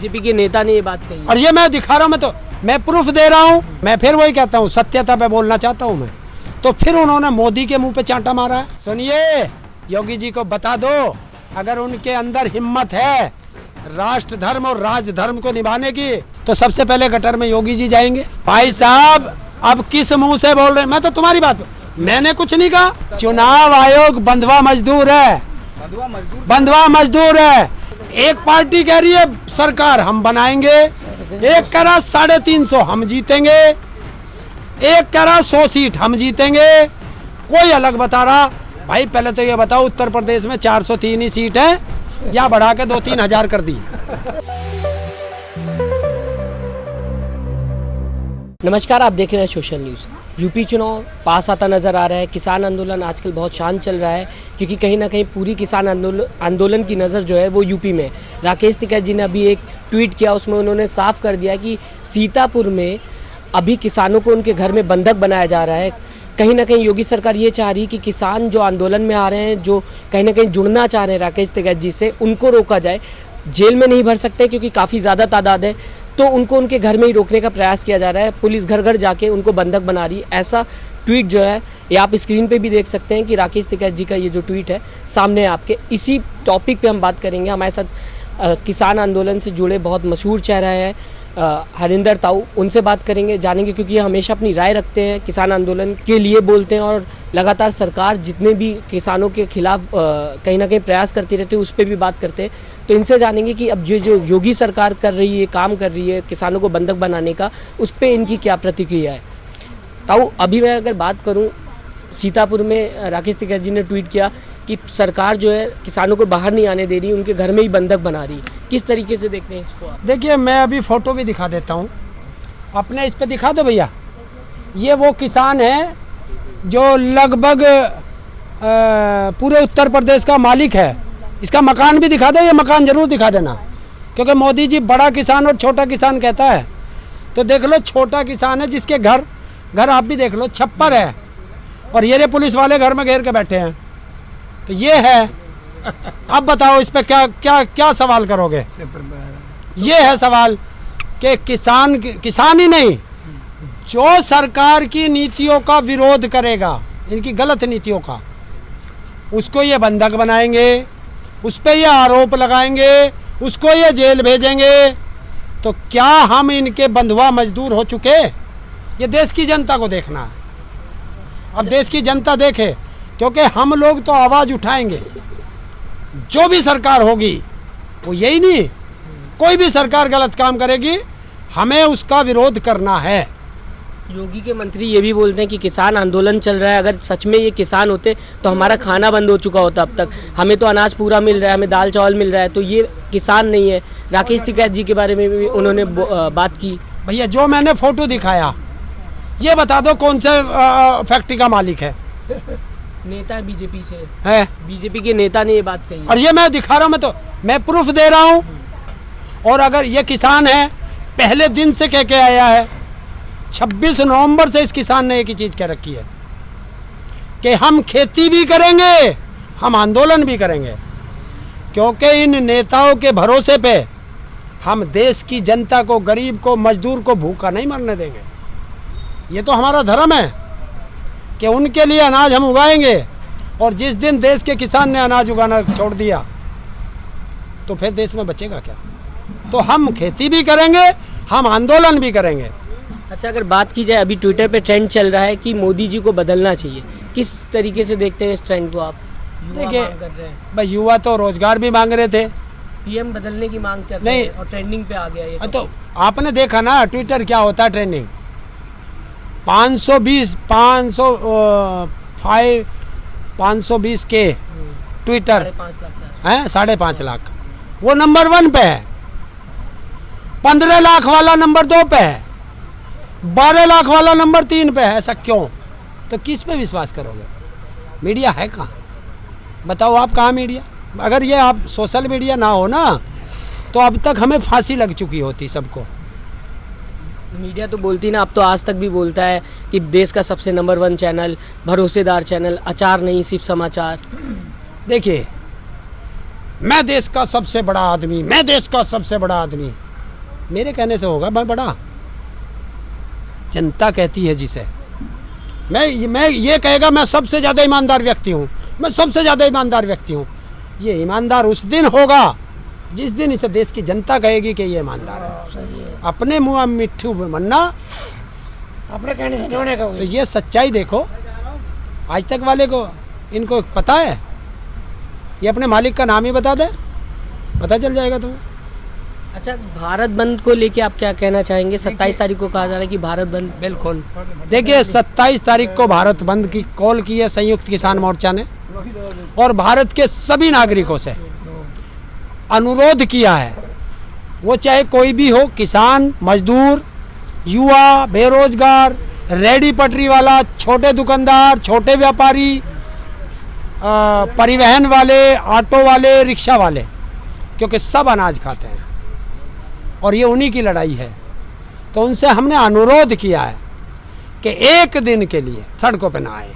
BJP के नेता ने ये बात कही और ये मैं दिखा रहा हूँ, मैं प्रूफ दे रहा हूँ। मैं फिर वही कहता हूँ, सत्यता पे बोलना चाहता हूँ मैं। तो फिर उन्होंने मोदी के मुंह पे चांटा मारा है। सुनिए, योगी जी को बता दो, अगर उनके अंदर हिम्मत है राष्ट्र धर्म और राज धर्म को निभाने की, तो सबसे पहले गटर में योगी जी जाएंगे। भाई साहब, अब किस मुंह से बोल रहे हैं? मैं तो तुम्हारी बात, मैंने कुछ नहीं कहा। चुनाव आयोग बंधुआ मजदूर है, बंधुआ मजदूर है। एक पार्टी कह रही है सरकार हम बनाएंगे, एक कह रहा 350 हम जीतेंगे, एक कह रहा 100 सीट हम जीतेंगे, कोई अलग बता रहा। भाई पहले तो ये बताओ, उत्तर प्रदेश में 403 ही सीट है या बढ़ा के 2-3 हजार कर दी? नमस्कार, आप देख रहे हैं सोशल न्यूज़। यूपी चुनाव पास आता नज़र आ रहा है। किसान आंदोलन आजकल बहुत शांत चल रहा है, क्योंकि कहीं ना कहीं पूरी किसान आंदोलन की नज़र जो है वो यूपी में। राकेश टिकैत जी ने अभी एक ट्वीट किया, उसमें उन्होंने साफ कर दिया कि सीतापुर में अभी किसानों को उनके घर में बंधक बनाया जा रहा है। कहीं ना कहीं योगी सरकार ये चाह रही है कि किसान जो आंदोलन में आ रहे हैं, जो कहीं ना कहीं जुड़ना चाह रहे हैं राकेश टिकैत जी से, उनको रोका जाए। जेल में नहीं भर सकते क्योंकि काफ़ी ज़्यादा तादाद है, तो उनको उनके घर में ही रोकने का प्रयास किया जा रहा है। पुलिस घर घर जाके उनको बंधक बना रही है। ऐसा ट्वीट जो है ये आप स्क्रीन पे भी देख सकते हैं कि राकेश टिकैत जी का ये जो ट्वीट है सामने आपके। इसी टॉपिक पे हम बात करेंगे। हमारे साथ किसान आंदोलन से जुड़े बहुत मशहूर चेहरा है हरिंदर ताऊ, उनसे बात करेंगे, जानेंगे, क्योंकि ये हमेशा अपनी राय रखते हैं, किसान आंदोलन के लिए बोलते हैं और लगातार सरकार जितने भी किसानों के खिलाफ कहीं ना कहीं प्रयास करती रहती है उस पर भी बात करते हैं। तो इनसे जानेंगे कि अब जो योगी सरकार कर रही है, काम कर रही है किसानों को बंधक बनाने का, उस पर इनकी क्या प्रतिक्रिया है। ताऊ, अभी मैं अगर बात करूं, सीतापुर में राकेश टिकैत जी ने ट्वीट किया कि सरकार जो है किसानों को बाहर नहीं आने दे रही, उनके घर में ही बंधक बना रही। किस तरीके से देखते हैं इसको आप? देखिए, मैं अभी फ़ोटो भी दिखा देता हूँ अपने, इस पे दिखा दो भैया। ये वो किसान है जो लगभग पूरे उत्तर प्रदेश का मालिक है। इसका मकान भी दिखा दो, ये मकान ज़रूर दिखा देना, क्योंकि मोदी जी बड़ा किसान और छोटा किसान कहता है। तो देख लो, छोटा किसान है जिसके घर आप भी देख लो, छप्पर है, और ये पुलिस वाले घर में घेर के बैठे हैं। तो ये है। अब बताओ इस पे क्या क्या क्या सवाल करोगे? ये है सवाल कि किसान ही नहीं, जो सरकार की नीतियों का विरोध करेगा, इनकी गलत नीतियों का, उसको ये बंधक बनाएंगे, उस पे ये आरोप लगाएंगे, उसको ये जेल भेजेंगे। तो क्या हम इनके बंधुआ मजदूर हो चुके? ये देश की जनता को देखना है। अब देश की जनता देखे, क्योंकि हम लोग तो आवाज़ उठाएंगे। जो भी सरकार होगी वो यही नहीं, कोई भी सरकार गलत काम करेगी, हमें उसका विरोध करना है। योगी के मंत्री ये भी बोलते हैं कि किसान आंदोलन चल रहा है, अगर सच में ये किसान होते तो हमारा खाना बंद हो चुका होता अब तक। हमें तो अनाज पूरा मिल रहा है, हमें दाल चावल मिल रहा है, तो ये किसान नहीं है। राकेश टिकैत जी के बारे में भी उन्होंने बात की। भैया, जो मैंने फोटो दिखाया, ये बता दो कौन से फैक्ट्री का मालिक है? नेता बीजेपी से है, बीजेपी के नेता ने ये बात कही। और ये मैं दिखा रहा हूँ, मैं प्रूफ दे रहा हूँ। और अगर ये किसान है, पहले दिन से कह के आया है, 26 नवंबर से इस किसान ने एक ही चीज़ कह रखी है कि हम खेती भी करेंगे, हम आंदोलन भी करेंगे, क्योंकि इन नेताओं के भरोसे पे हम देश की जनता को, गरीब को, मजदूर को भूखा नहीं मरने देंगे। ये तो हमारा धर्म है कि उनके लिए अनाज हम उगाएंगे। और जिस दिन देश के किसान ने अनाज उगाना छोड़ दिया, तो फिर देश में बचेगा क्या? तो हम खेती भी करेंगे, हम आंदोलन भी करेंगे। अच्छा, अगर बात की जाए, अभी ट्विटर पे ट्रेंड चल रहा है कि मोदी जी को बदलना चाहिए, किस तरीके से देखते हैं इस ट्रेंड को आप? देखिए भाई, युवा तो रोजगार भी मांग रहे थे, पीएम बदलने की मांग कर रहे हैं और ट्रेंडिंग पे आ गया ये। तो आपने देखा ना ट्विटर क्या होता है ट्रेंडिंग। 520 के ट्विटर 5.5 लाख हैं, 5.5 लाख, वो नंबर 1 पे है। 15 लाख वाला नंबर 2 पे है, 12 लाख वाला नंबर 3 पे है। ऐसा क्यों? तो किस पे विश्वास करोगे? मीडिया है कहाँ? बताओ आप, कहाँ मीडिया? अगर ये आप सोशल मीडिया ना हो ना, तो अब तक हमें फांसी लग चुकी होती सबको। मीडिया तो बोलती ना, अब तो आज तक भी बोलता है कि देश का सबसे नंबर 1 चैनल, भरोसेदार चैनल, अचार नहीं सिर्फ समाचार। देखिए, मैं देश का सबसे बड़ा आदमी, मैं देश का सबसे बड़ा आदमी, मेरे कहने से होगा मैं बड़ा, जनता कहती है जिसे। मैं ये कहेगा मैं सबसे ज़्यादा ईमानदार व्यक्ति हूँ, मैं सबसे ज़्यादा ईमानदार व्यक्ति हूँ। ये ईमानदार उस दिन होगा जिस दिन इसे देश की जनता कहेगी कि ये ईमानदार है। अपने मुँह मिट्ठू बनना, अपने कहने से होने का। तो ये सच्चाई देखो। आज तक वाले को इनको पता है, ये अपने मालिक का नाम ही बता दे, पता चल जाएगा तुम्हें। अच्छा, भारत बंद को लेके आप क्या कहना चाहेंगे? 27 तारीख को कहा जा रहा है कि भारत बंद। बिल्कुल, देखिए 27 तारीख को भारत बंद की कॉल की है संयुक्त किसान मोर्चा ने, और भारत के सभी नागरिकों से अनुरोध किया है, वो चाहे कोई भी हो, किसान, मजदूर, युवा, बेरोजगार, रेडी पटरी वाला, छोटे दुकानदार, छोटे व्यापारी, परिवहन वाले, ऑटो वाले, रिक्शा वाले, क्योंकि सब अनाज खाते हैं और ये उन्हीं की लड़ाई है। तो उनसे हमने अनुरोध किया है कि एक दिन के लिए सड़कों पे ना आए।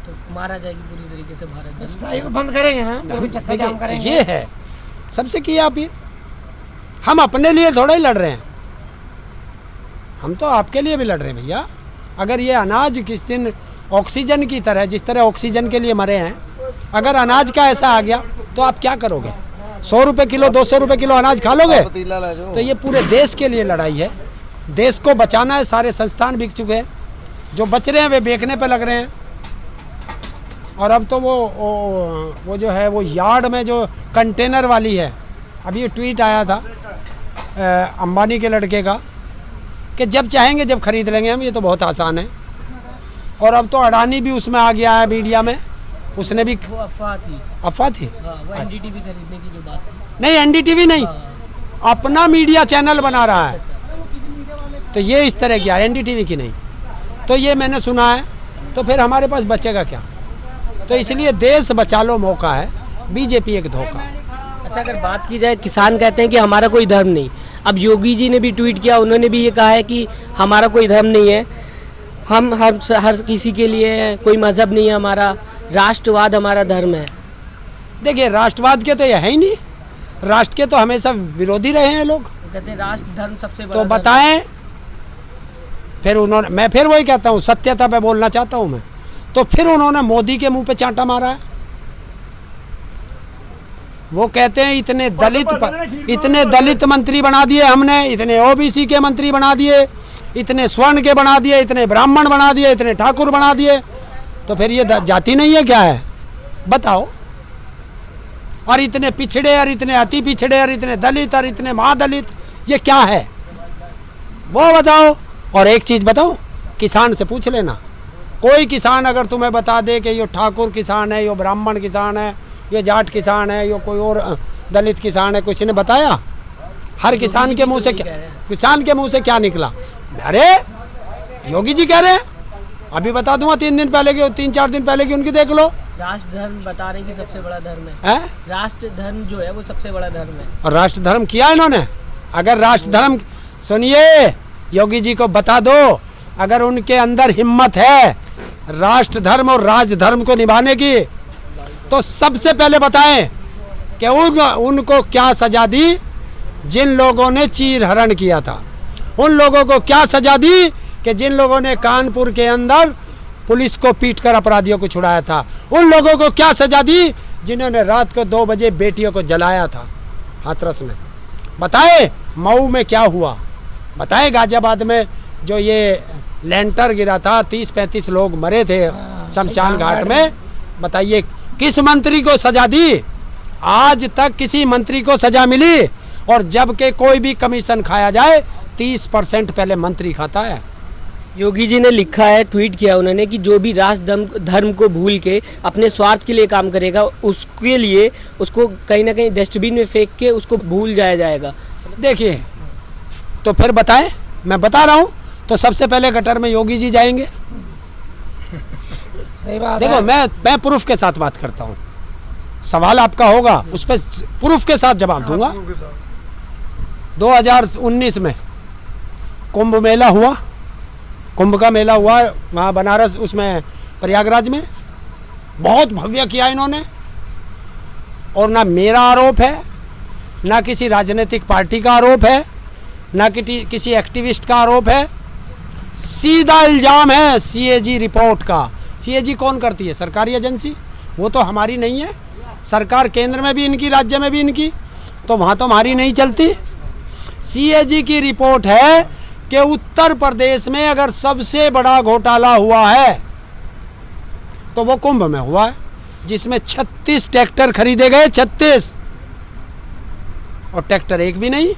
तो मारा जाएगी पूरी तरीके से भारत बंद। स्थायी को बंद करेंगे ना, तो फिर चक्का जाम करेंगे। ये है सबसे किया अपील। हम अपने लिए थोड़ा ही लड़ रहे हैं, हम तो आपके लिए भी लड़ रहे हैं भैया। अगर ये अनाज किस दिन ऑक्सीजन की तरह, जिस तरह ऑक्सीजन के लिए मरे हैं, अगर अनाज का ऐसा आ गया तो आप क्या करोगे? 100 रुपये किलो, 200 रुपये किलो अनाज खा लोगे? तो ये पूरे देश के लिए लड़ाई है, देश को बचाना है। सारे संस्थान बिक चुके हैं, जो बच रहे हैं वे बेचने पे लग रहे हैं। और अब तो वो जो है वो यार्ड में जो कंटेनर वाली है, अभी ये ट्वीट आया था अंबानी के लड़के का कि जब चाहेंगे जब खरीद लेंगे हम, ये तो बहुत आसान है। और अब तो अडानी भी उसमें आ गया है मीडिया में, उसने भी। वो अफवाह थी। अफवाह थी? हाँ, वो एनडीटीवी खरीदने की जो बात थी। नहीं, एनडीटीवी नहीं, अपना मीडिया चैनल बना रहा है। तो ये इस तरह की, एनडीटीवी की नहीं। तो ये मैंने सुना है, तो फिर हमारे पास बचेगा क्या? तो इसलिए देश बचा लो मौका है, बीजेपी एक धोखा। अच्छा, अगर बात की जाए, किसान कहते हैं कि हमारा कोई धर्म नहीं। अब योगी जी ने भी ट्वीट किया, उन्होंने भी ये कहा है कि हमारा कोई धर्म नहीं है, हम हर किसी के लिए है, कोई मज़हब नहीं है हमारा, राष्ट्रवाद हमारा धर्म है। देखिए, राष्ट्रवाद के तो ये है ही नहीं, राष्ट्र के तो हमेशा विरोधी रहे हैं लोग। कहते हैं राष्ट्र धर्म सबसे बड़ा तो धर्म है। बताएं। फिर उन्होंने, मैं फिर वही कहता हूँ, सत्यता पे बोलना चाहता हूँ मैं। तो फिर उन्होंने मोदी के मुंह पे चांटा मारा है। वो कहते हैं इतने दलित मंत्री बना दिए हमने, इतने ओबीसी के मंत्री बना दिए, इतने स्वर्ण के बना दिए, इतने ब्राह्मण बना दिए, इतने ठाकुर बना दिए। तो फिर ये जाति नहीं है क्या है? बताओ। और इतने पिछड़े, और इतने अति पिछड़े, और इतने दलित, और इतने महादलित, ये क्या है वो बताओ। और एक चीज़ बताओ, किसान से पूछ लेना, कोई किसान अगर तुम्हें बता दे कि ये ठाकुर किसान है, ये ब्राह्मण किसान है, ये जाट किसान है, ये कोई और दलित किसान है, किसी ने बताया? हर किसान के मुंह से क्या, किसान के मुंह से क्या निकला? अरे योगी जी कह रहे हैं, अभी बता दूंगा 3-4 दिन पहले की उनकी देख लो। राष्ट्र धर्म बता रहे कि सबसे बड़ा धर्म है। राष्ट्र धर्म जो है वो सबसे बड़ा धर्म है। और राष्ट्र धर्म किया इन्होंने। अगर राष्ट्र धर्म, सुनिए, योगी जी को बता दो, अगर उनके अंदर हिम्मत है राष्ट्र धर्म और राज धर्म को निभाने की, तो सबसे पहले बताएं कि उनको क्या सजा दी जिन लोगों ने चीर हरण किया था। उन लोगों को क्या सजा दी कि जिन लोगों ने कानपुर के अंदर पुलिस को पीटकर अपराधियों को छुड़ाया था। उन लोगों को क्या सजा दी जिन्होंने रात को 2 बजे बेटियों को जलाया था हाथरस में। बताए मऊ में क्या हुआ, बताए गाजियाबाद में जो ये लेंटर गिरा था, 30-35 लोग मरे थे शमशान घाट में। बताइए किस मंत्री को सजा दी? आज तक किसी मंत्री को सजा मिली? और जबकि कोई भी कमीशन खाया जाए 30% पहले मंत्री खाता है। योगी जी ने लिखा है, ट्वीट किया उन्होंने कि जो भी राष्ट्र धर्म को भूल के अपने स्वार्थ के लिए काम करेगा, उसके लिए उसको कहीं ना कहीं डस्टबिन में फेंक के उसको भूल जाया जाएगा। देखिए, तो फिर बताएं, मैं बता रहा हूँ, तो सबसे पहले गटर में योगी जी जाएंगे। सही बात देखो, है। मैं प्रूफ के साथ बात करता हूँ। सवाल आपका होगा, उस पर प्रूफ के साथ जवाब दूंगा। 2019 में कुंभ मेला हुआ, कुंभ का मेला हुआ वहाँ बनारस, उसमें प्रयागराज में बहुत भव्य किया इन्होंने। और ना मेरा आरोप है, ना किसी राजनीतिक पार्टी का आरोप है, ना किसी एक्टिविस्ट का आरोप है। सीधा इल्ज़ाम है सीएजी रिपोर्ट का। सीएजी कौन करती है? सरकारी एजेंसी, वो तो हमारी नहीं है। सरकार केंद्र में भी इनकी, राज्य में भी इनकी, तो वहाँ तो हमारी नहीं चलती। सीएजी की रिपोर्ट है कि उत्तर प्रदेश में अगर सबसे बड़ा घोटाला हुआ है तो वो कुंभ में हुआ है, जिसमें 36 ट्रैक्टर खरीदे गए, 36, और ट्रैक्टर एक भी नहीं।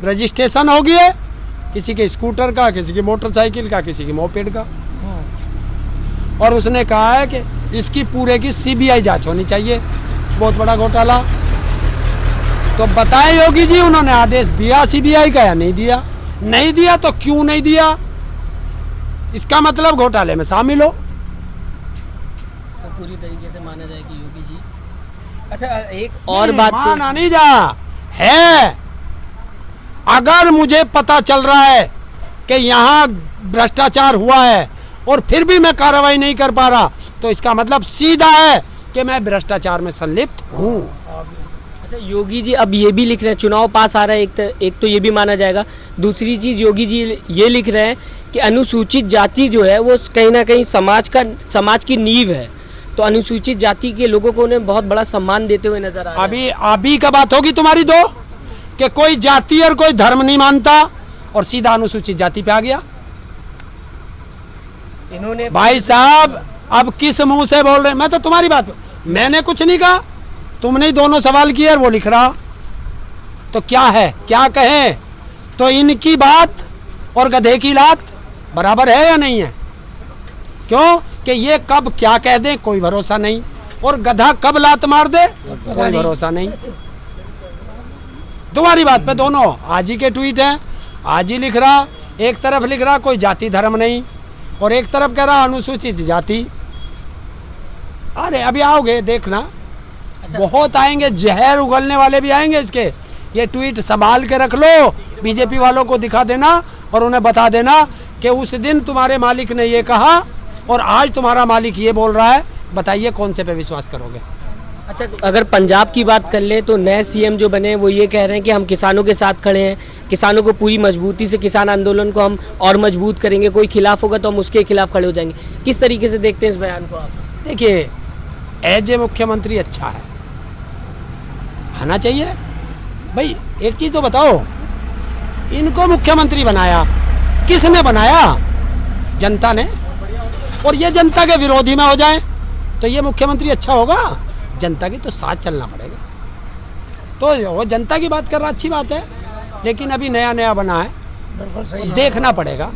रजिस्ट्रेशन हो गया किसी के स्कूटर का, किसी की मोटरसाइकिल का, किसी की मोपेड का। और उसने कहा है कि इसकी पूरे की सीबीआई जांच होनी चाहिए। बहुत बड़ा घोटाला। तो बताएं योगी जी, उन्होंने आदेश दिया सीबीआई का या नहीं दिया? नहीं दिया तो क्यों नहीं दिया? इसका मतलब घोटाले में शामिल हो। तो पूरी तरीके से माना जाए कि योगी जी। अच्छा, एक और बात माना नहीं जा है। अगर मुझे पता चल रहा है कि यहाँ भ्रष्टाचार हुआ है और फिर भी मैं कार्रवाई नहीं कर पा रहा, तो इसका मतलब सीधा है कि मैं भ्रष्टाचार में संलिप्त हूँ। अच्छा, योगी जी अब ये भी लिख रहे हैं, चुनाव पास आ रहा है, एक तो ये भी माना जाएगा। दूसरी चीज़ योगी जी ये लिख रहे हैं कि अनुसूचित जाति जो है वो कहीं ना कहीं समाज की नींव है। तो अनुसूचित जाति के लोगों को उन्हें बहुत बड़ा सम्मान देते हुए नजर आ रहा है। अभी का बात होगी तुम्हारी दो कि कोई जाति और कोई धर्म नहीं मानता और सीधा अनुसूचित जाति पे आ गया। इन्होंने भाई साहब अब किस मुंह से बोल रहे हैं? मैं तो तुम्हारी बात, मैंने कुछ नहीं कहा, तुमने ही दोनों सवाल किए और वो लिख रहा। तो क्या है, क्या कहें? तो इनकी बात और गधे की लात बराबर है या नहीं है? क्यों कि ये कब क्या कह दे कोई भरोसा नहीं, और गधा कब लात मार दे कोई भरोसा नहीं। तुम्हारी बात पे दोनों आज ही के ट्वीट हैं, आज ही लिख रहा। एक तरफ लिख रहा कोई जाति धर्म नहीं, और एक तरफ कह रहा अनुसूचित जाति। अरे अभी आओगे देखना। अच्छा। बहुत आएंगे, जहर उगलने वाले भी आएंगे इसके। ये ट्वीट संभाल के रख लो, बीजेपी वालों को दिखा देना और उन्हें बता देना कि उस दिन तुम्हारे मालिक ने ये कहा और आज तुम्हारा मालिक ये बोल रहा है। बताइए कौन से पे विश्वास करोगे? अच्छा, अगर पंजाब की बात कर ले तो नए सीएम जो बने वो ये कह रहे हैं कि हम किसानों के साथ खड़े हैं, किसानों को पूरी मजबूती से, किसान आंदोलन को हम और मजबूत करेंगे, कोई खिलाफ होगा तो हम उसके खिलाफ खड़े हो जाएंगे। किस तरीके से देखते हैं इस बयान को आप? देखिए, एज ए मुख्यमंत्री अच्छा है, आना चाहिए। भाई एक चीज़ तो बताओ, इनको मुख्यमंत्री बनाया किसने बनाया? जनता ने। और ये जनता के विरोधी में हो जाए तो ये मुख्यमंत्री अच्छा होगा? जनता की तो साथ चलना पड़ेगा। तो वो जनता की बात कर रहा, अच्छी बात है, लेकिन अभी नया नया बना है, तो देखना पड़ेगा।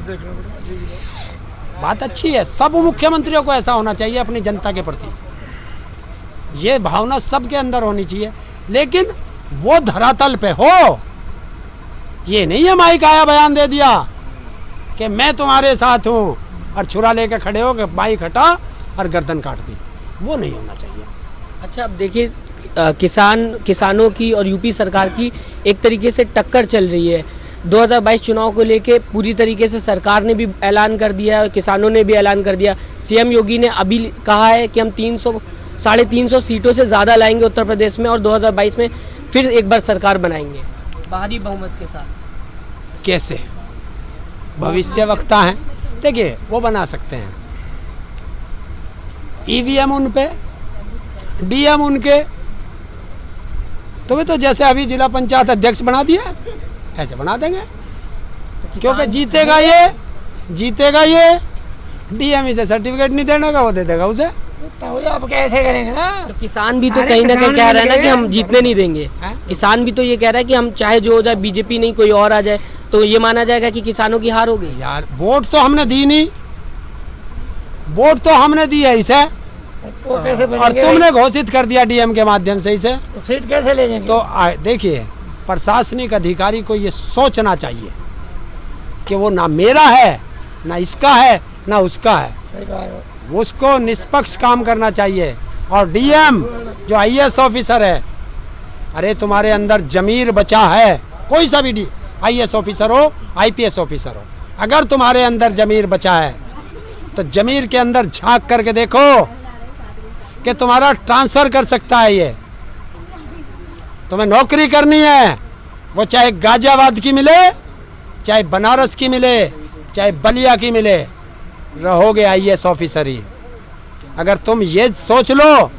बात अच्छी है, सब मुख्यमंत्रियों को ऐसा होना चाहिए अपनी जनता के प्रति, ये भावना सबके अंदर होनी चाहिए, लेकिन वो धरातल पे हो। ये नहीं है माइक आया बयान दे दिया कि मैं तुम्हारे साथ हूँ और छुरा लेके खड़े हो के बाइक हटा और गर्दन काट दी, वो नहीं होना चाहिए। अच्छा, अब देखिए किसानों की और यूपी सरकार की एक तरीके से टक्कर चल रही है। 2022 चुनाव को लेके पूरी तरीके से सरकार ने भी ऐलान कर दिया है और किसानों ने भी ऐलान कर दिया। सीएम योगी ने अभी कहा है कि हम 300-350 सीटों से ज़्यादा लाएंगे उत्तर प्रदेश में और 2022 में फिर एक बार सरकार बनाएंगे भारी बहुमत के साथ। कैसे? भविष्य वक्ता हैं, देखिए वो बना सकते हैं। ईवीएम उन पे, डीएम उनके, तो वे तो जैसे अभी जिला पंचायत अध्यक्ष बना दिया ऐसे बना देंगे, क्योंकि जीतेगा ये डीएम इसे सर्टिफिकेट नहीं देने का, वो दे देगा उसे। तो अब कैसे करेंगे ना? तो किसान भी तो कहीं ना कहीं कह रहा है ना कि हम जीतने नहीं देंगे। किसान भी तो ये कह रहा है कि हम चाहे जो हो जाए, बीजेपी नहीं कोई और आ जाए, तो ये माना जाएगा कि किसानों की हार हो गई। यार वोट तो हमने दी नहीं, वोट तो हमने दी है इसे, वो कैसे और तुमने घोषित कर दिया डीएम के माध्यम से इसे, तो सीट कैसे ले जाएंगे? तो देखिए प्रशासनिक अधिकारी को ये सोचना चाहिए कि वो ना मेरा है, ना इसका है, ना उसका है, सही बात है। उसको निष्पक्ष काम करना चाहिए। और डीएम जो आईएएस ऑफिसर है, अरे तुम्हारे अंदर जमीर बचा है, कोई सा भी आईएएस ऑफिसर हो, आईपीएस ऑफिसर हो, अगर तुम्हारे अंदर जमीर बचा है तो जमीर के अंदर झांक करके देखो कि तुम्हारा ट्रांसफ़र कर सकता है। ये तुम्हें नौकरी करनी है वो चाहे गाजियाबाद की मिले, चाहे बनारस की मिले, चाहे बलिया की मिले, रहोगे IAS ऑफिसर ही। अगर तुम ये सोच लो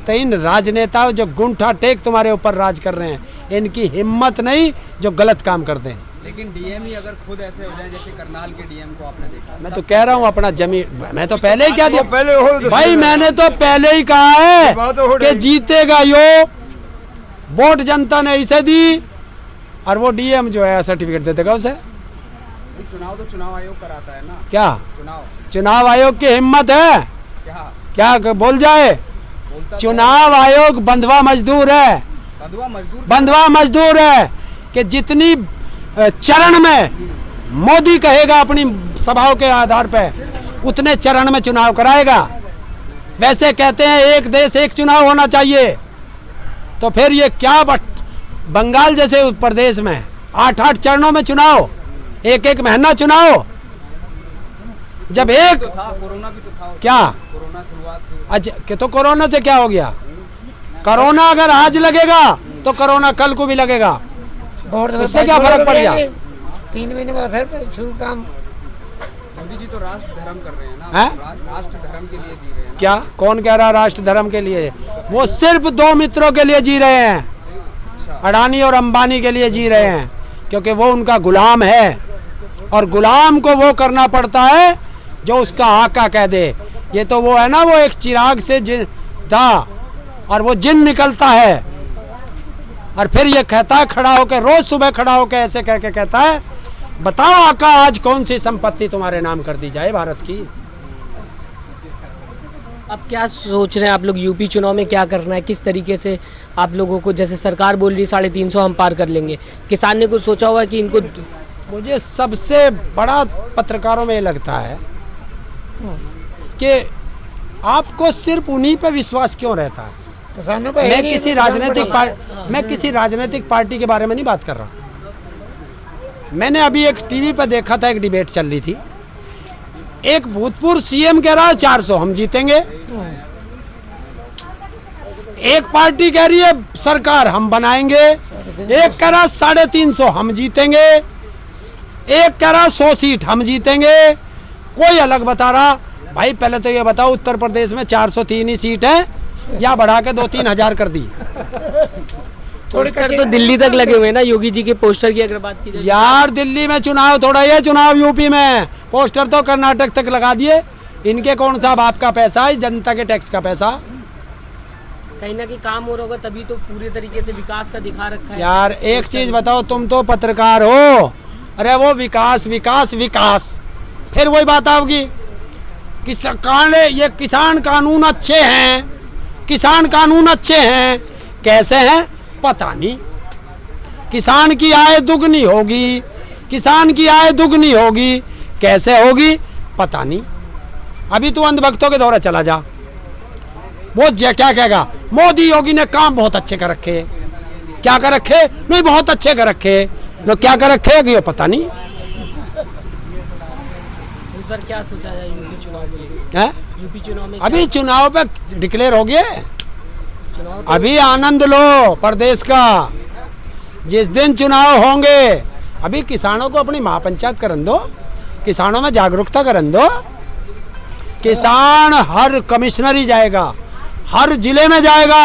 तो इन राजनेताओं जो गुंठा टेक तुम्हारे ऊपर राज कर रहे हैं, इनकी हिम्मत नहीं जो गलत काम करते हैं। लेकिन डीएम ही अगर खुद ऐसे हो जाए जैसे करनाल के डीएम को आपने देखा, मैं तो कह रहा हूँ अपना जमीन, मैं तो पहले ही क्या दिया पहले हो तो भाई, मैंने तो पहले ही कहा है बात हो कि रही। जीतेगा यो, वोट जनता ने इसे दी और वो डीएम जो है सर्टिफिकेट दे देगा उसे। चुनाव तो चुनाव आयोग कराता है ना। क्या चुनाव चुनाव आयोग की हिम्मत है क्या क्या बोल जाए? चुनाव आयोग बंधुआ मजदूर है, बंधुआ मजदूर है कि जितनी चरण में मोदी कहेगा अपनी सभाओं के आधार पर उतने चरण में चुनाव कराएगा। वैसे कहते हैं एक देश एक चुनाव होना चाहिए, तो फिर ये क्या बंगाल जैसे प्रदेश में 8-8 चरणों में चुनाव, एक महीना चुनाव, जब एक था कोरोना भी तो था। क्या कोरोना शुरुआत थी। अच्छा कि तो कोरोना से क्या हो गया? कोरोना अगर आज लगेगा तो कोरोना कल को भी लगेगा, वोट तो उससे क्या फर्क पड़ गया? 3 महीने बाद फिर शुरू काम। मोदी जी तो राष्ट्र धर्म कर रहे हैं ना। हैं? राष्ट्र धर्म के लिए जी रहे हैं ना। क्या कौन कह रहा राष्ट्र धर्म के लिए? वो सिर्फ 2 मित्रों के लिए जी रहे हैं, अडानी और अंबानी के लिए जी रहे हैं, क्योंकि वो उनका गुलाम है और गुलाम को वो करना पड़ता है जो उसका आका कह दे। ये तो वो है ना, वो एक चिराग से जिन था और वो जिन निकलता है और फिर ये कहता है खड़ा होकर, रोज सुबह खड़ा होकर ऐसे कह के कहता है, बताओ आका आज कौन सी संपत्ति तुम्हारे नाम कर दी जाए भारत की। अब क्या सोच रहे हैं आप लोग, यूपी चुनाव में क्या करना है, किस तरीके से आप लोगों को, जैसे सरकार बोल रही 350 हम पार कर लेंगे, किसान ने कुछ सोचा हुआ कि इनको? मुझे सबसे बड़ा पत्रकारों में ये लगता है कि आपको सिर्फ उन्हीं पे विश्वास क्यों रहता है। किसानों को मैं किसी राजनीतिक पार्टी के बारे में नहीं बात कर रहा। मैंने अभी एक टीवी पर देखा था, एक डिबेट चल रही थी, एक भूतपूर्व सीएम कह रहा है 400 हम जीतेंगे, एक पार्टी कह रही है सरकार हम बनाएंगे, एक कह रहा 350 हम जीतेंगे, एक कह रहा 100 सीट हम जीतेंगे, कोई अलग बता रहा। भाई पहले तो ये बताओ, उत्तर प्रदेश में 403 ही सीट है या बढ़ा के 2-3 हजार कर दी? पोस्टर तो दिल्ली तक लगे हुए हैं ना योगी जी के पोस्टर की, अगर बात की जाए यार दिल्ली में चुनाव थोड़ा, ये चुनाव यूपी में, पोस्टर तो कर्नाटक तक लगा दिए। इनके कौन सा बाप का पैसा है, जनता के टैक्स का पैसा। कहीं ना कहीं काम हो रहा होगा, तभी तो पूरे तरीके से विकास का दिखा रखा है। यार एक चीज बताओ, तुम तो पत्रकार हो, अरे वो विकास विकास विकास, फिर वही बात आओगी कि सरकार ने ये किसान कानून अच्छे हैं, किसान कानून अच्छे हैं, कैसे हैं पता नहीं। किसान की आय दुगनी होगी, किसान की आय दुगनी होगी, कैसे होगी पता नहीं। अभी तू अंधभक्तों के दौरे चला जा, वो क्या कहेगा, मोदी योगी ने काम बहुत अच्छे कर रखे, क्या कर रखे? नहीं बहुत अच्छे कर रखे, नो क्या कर रखे ये पता नहीं। इस बार क्या सोचा जाए यूपी चुनाव को लेकर? है यूपी चुनाव में अभी चुनाव पे डिक्लेयर हो गया, चुनाव अभी आनंद लो प्रदेश का। जिस दिन चुनाव होंगे, अभी किसानों को अपनी महापंचायत करन दो, किसानों में जागरूकता करन दो। किसान हर कमिश्नरी जाएगा, हर जिले में जाएगा,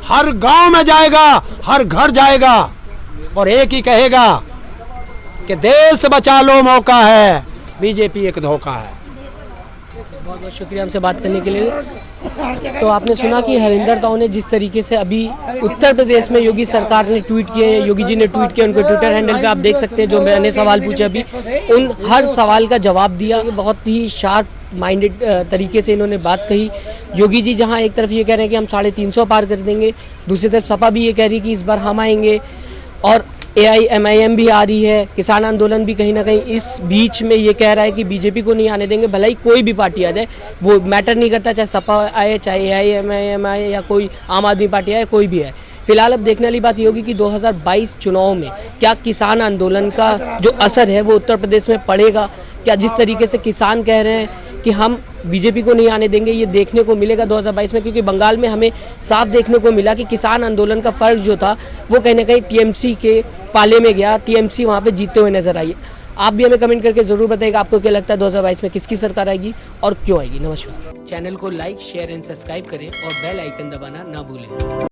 हर गांव में जाएगा, हर घर जाएगा और एक ही कहेगा कि देश बचा लो मौका है, बीजेपी एक धोखा है। बहुत बहुत शुक्रिया हमसे बात करने के लिए। तो आपने सुना कि हरिंदर ताऊ ने जिस तरीके से अभी उत्तर प्रदेश में योगी सरकार ने ट्वीट किए, योगी जी ने ट्वीट किया, उनके ट्विटर हैंडल पे आप देख सकते हैं, जो मैंने सवाल पूछे अभी उन हर सवाल का जवाब दिया। बहुत ही शार्प माइंडेड तरीके से इन्होंने बात कही। योगी जी जहां एक तरफ ये कह रहे हैं कि हम 350 पार कर देंगे, दूसरी तरफ सपा भी ये कह रही है कि इस बार हम आएंगे, और AIMIM भी आ रही है, किसान आंदोलन भी कहीं ना कहीं इस बीच में ये कह रहा है कि बीजेपी को नहीं आने देंगे, भले ही कोई भी पार्टी आ जाए, वो मैटर नहीं करता, चाहे सपा आए, चाहे AIMIM आए, या कोई आम आदमी पार्टी आए, कोई भी आए। फिलहाल अब देखने वाली बात ये होगी कि 2022 चुनाव में क्या किसान आंदोलन का जो असर है वो उत्तर प्रदेश में पड़ेगा। क्या जिस तरीके से किसान कह रहे हैं कि हम बीजेपी को नहीं आने देंगे, ये देखने को मिलेगा 2022 में, क्योंकि बंगाल में हमें साफ देखने को मिला कि किसान आंदोलन का फर्क जो था वो कहीं ना कहीं टीएमसी के पाले में गया, टीएमसी वहाँ पे जीतते हुए नजर आई। आप भी हमें कमेंट करके ज़रूर बताइएगा आपको क्या लगता है 2022 में किसकी सरकार आएगी और क्यों आएगी। नमस्कार। चैनल को लाइक, शेयर एंड सब्सक्राइब करें और बेल आइकन दबाना ना भूलें।